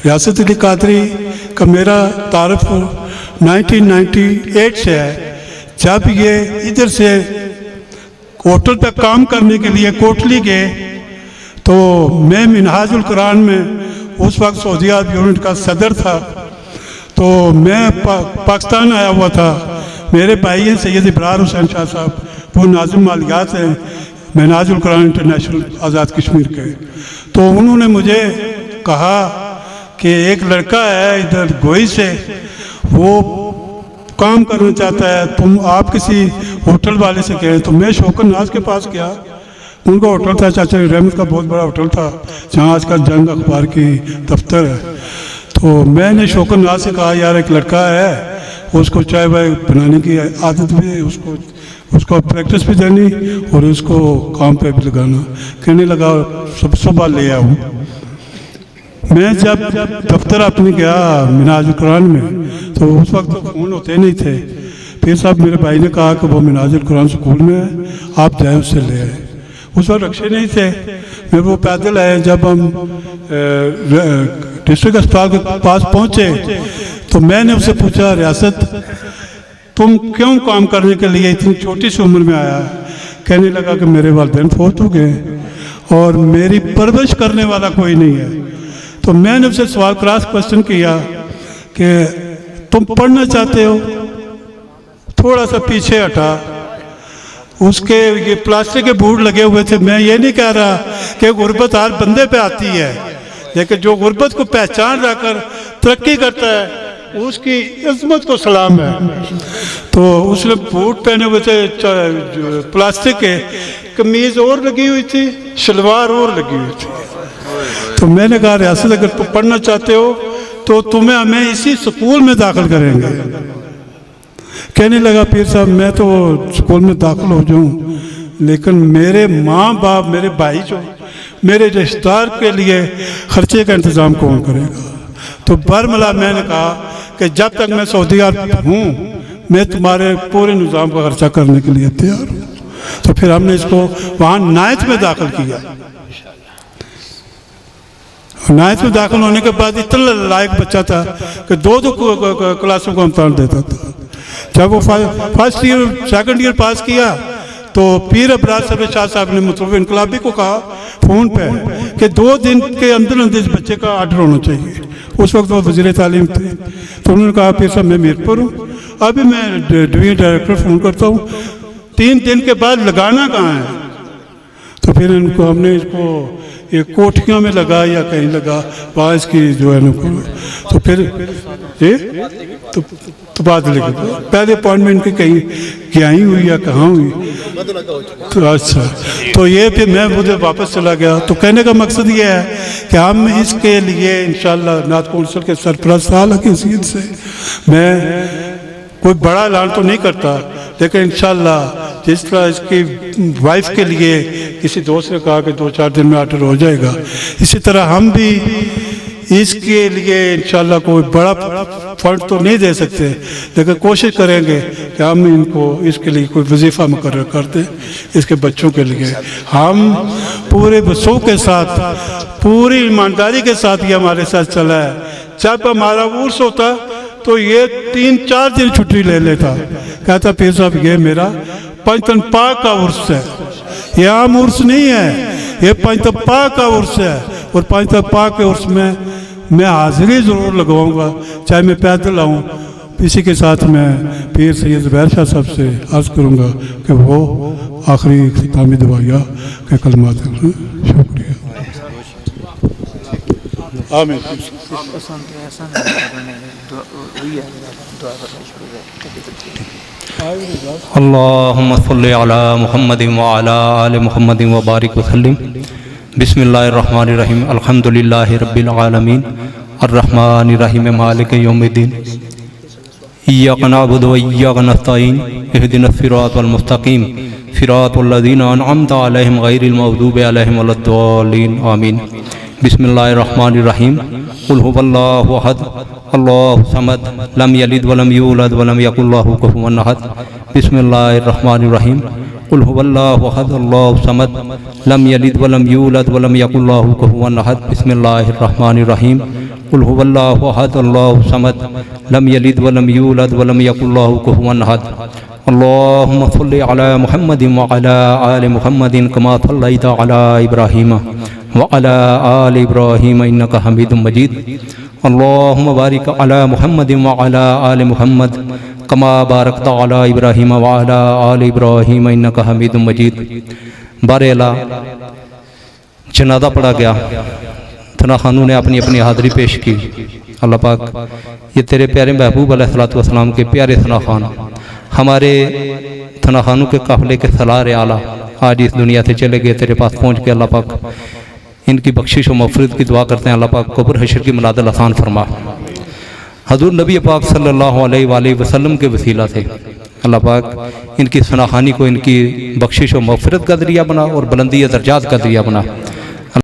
रियासत अली कादरी का मेरा तारुफ 1998 से है। जब ये इधर से होटल पे काम करने के लिए कोटली गए तो मैं मिनहाजुल कुरान में उस वक्त सऊदी अरब यूनिट का सदर था। तो मैं पाकिस्तान आया हुआ था। मेरे भाई हैं सैयद इब्रार हुसैन शाह साहब, वो नाज़िम मालियात हैं मिनहाजुल कुरान इंटरनेशनल आज़ाद कश्मीर के। तो उन्होंने मुझे कहा कि एक लड़का है इधर गोई से, वो काम करना चाहता है, आप किसी होटल वाले से कहें। तो मैं शौकत नाज के पास गया। उनका होटल था चाचा रहमत का, बहुत बड़ा होटल था जहाँ आज का जंग अखबार की दफ्तर है। तो मैंने शौकत नाज से कहा यार एक लड़का है, उसको चाय वाय बनाने की आदत भी है, उसको प्रैक्टिस भी देनी और उसको काम पे भी लगाना। कहने लगा सब सुबह ले आऊँ। मैं जब दफ्तर अपने गया मिनहाजुल कुरान में तो उस वक्त तो फ़ोन होते नहीं थे। फिर साहब मेरे भाई ने कहा कि वो मिनहाजुल कुरान स्कूल में है, आप जाए उससे ले आए। उस वक्त रक्शे नहीं थे, मैं वो पैदल आए। जब हम डिस्ट्रिक्ट अस्पताल के पास पहुँचे तो मैंने उससे पूछा रियासत तुम क्यों काम करने के लिए इतनी छोटी सी उम्र में आया? कहने लगा कि मेरे वालिदैन फौत हो गए और मेरी परवरिश करने वाला कोई नहीं है। तो मैंने उससे सवाल क्रॉस क्वेश्चन किया कि तुम पढ़ना चाहते हो? थोड़ा सा पीछे हटा, उसके ये प्लास्टिक के बोर्ड लगे हुए थे। मैं ये नहीं कह रहा कि गुर्बत हर बंदे पे आती है, लेकिन जो गुर्बत को पहचान रखकर तरक्की करता है उसकी इज्जत को सलाम है। तो उसने बूट पहने हुए थे प्लास्टिक के, कमीज और लगी हुई थी, शलवार और लगी हुई थी। तो मैंने कहा रियासत अगर तुम पढ़ना चाहते हो तो तुम्हें हमें इसी स्कूल में दाखिल करेंगे। कहने लगा पीर साहब मैं तो स्कूल में दाखिल हो जाऊं, लेकिन मेरे माँ बाप मेरे भाई जो मेरे रिश्तेदार के लिए खर्चे का इंतज़ाम कौन करेगा? तो बरमला मैंने कहा कि जब तक मैं सऊदी अरब हूँ मैं तुम्हारे पूरे निज़ाम का खर्चा करने के लिए तैयार हूँ। तो फिर हमने इसको वहाँ नायत में दाखिल किया। नायत में दाखिल होने के बाद इतना लायक बच्चा था कि दो क्लासों को इम्तहान देता था। जब वो फर्स्ट ईयर सेकंड ईयर पास किया तो पीर अबरार शाह साहब ने मुतलब इनकलाबी को कहा फ़ोन पे कि 2 दिन के अंदर अंदर इस बच्चे का आर्डर होना चाहिए। उस वक्त वो वज़ीर तालीम थे। तो उन्होंने कहा पीर साहब मैं मीरपुर हूँ, अभी मैं डिवीजन डायरेक्टर फ़ोन करता हूँ, 3 दिन के बाद लगाना कहाँ है? तो फिर इनको हमने इसको ये कोठियों में लगा या कहीं लगा, वहाँ इसकी जो है ना। तो फिर तो बात लगी पहले अपॉइंटमेंट की कहीं क्या ही हुई या कहाँ हुई। तो अच्छा, तो ये फिर मैं मुझे वापस चला गया। तो कहने का मकसद ये है कि हम इसके लिए इंशाअल्लाह नात कौंसिल के सरपरस्त आला की हैसियत से मैं कोई बड़ा ऐलान तो नहीं करता, लेकिन इंशाअल्लाह जिस तरह इसकी वाइफ के लिए किसी दोस्त ने कहा कि 2-4 दिन में आर्डर हो जाएगा, इसी तरह हम भी इसके लिए इंशाअल्लाह कोई बड़ा फंड तो नहीं दे सकते, लेकिन कोशिश करेंगे कि हम इनको इसके लिए कोई वजीफ़ा मुकर्रर कर दें इसके बच्चों के लिए। हम पूरे वसूख के साथ पूरी ईमानदारी के साथ ये हमारे साथ चला है। जब हमारा उर्स होता तो ये 3-4 दिन छुट्टी ले लेता, कहता पीर साहब ये मेरा पंचतन पाक का उर्स है, ये आम उर्स नहीं है, ये पंचतन पाक का उर्स है। और पंचतन पाक के उर्स में मैं हाजिरी ज़रूर लगवाऊंगा, चाहे मैं पैदल आऊँ। इसी के साथ मैं पीर सैयद ज़ुबैर शाह साहब से अर्ज़ करूँगा कि वो आखिरी इख्तितामी दुआया के कलमात हैं। शुक्रिया। आमीन। अल्लाहुम्मा सल्लि अला मुहम्मद व अला आलि मुहम्मद व बारिक वसल्लिम। बिस्मिल्लाहिर्रहमानिर्रहीम। अल्हम्दुलिल्लाहि रब्बिल आलमीन अर्रहमानिर रहीम मालिक यौमिद्दीन। इय्याका नअबुदु व इय्याका नस्तईन। इहदिनस सिरातल मुस्तकीम सिरातल लज़ीना अनअमता अलैहिम गैरिल मग़दूबि अलैहिम वलद्दाल्लीन। आमीन। बिस्मिल्लाहिर्रहमानिर्रहीम। कुल हुवल्लाहु अहद अल्लाहु समद लम यलिद वलम यूलद वलम यकुल लहु कुफुवन अहद। बिस्मिल्लाहिर्रहमानिर्रहीम। कुल हुवल्लाहु अहद अल्लाहु समद लम यलिद वलम यूलद वलम यकुल लहु कुफुवन अहद। बिस्मिल्लाहिर्रहमानिर्रहीम। قل هو اللہ احد اللہ الصمد لم یلد ولم یولد ولم یکن لہ کفوا احد اللہم صل علی محمد وعلی آل محمد کما صلیت علی ابراہیم وعلی آل ابراہیم انک حمید مجید اللہم بارک علی محمد وعلی آل محمد کما بارکت علی ابراہیم وعلی آل ابراہیم انک حمید مجید۔ بار اعلیٰ جنازہ پڑھا گیا، ثنا خانوں نے اپنی اپنی حاضری پیش کی۔ اللہ پاک یہ تیرے پیارے محبوب علیہ السلام کے پیارے ثنا خان، ہمارے ثنا خانوں کے قافلے کے سالار اعلیٰ آج اس دنیا سے چلے گئے، تیرے پاس پہنچ کے اللہ پاک ان کی بخشش و مغفرت کی دعا کرتے ہیں۔ اللہ پاک قبر حشر کی منازل آسان فرما، حضور نبی پاک صلی اللہ علیہ وآلہ وسلم کے وسیلہ سے اللہ پاک ان کی ثنا خوانی کو ان کی بخشش و مغفرت کا ذریعہ بنا اور بلندی درجات کا ذریعہ بنا۔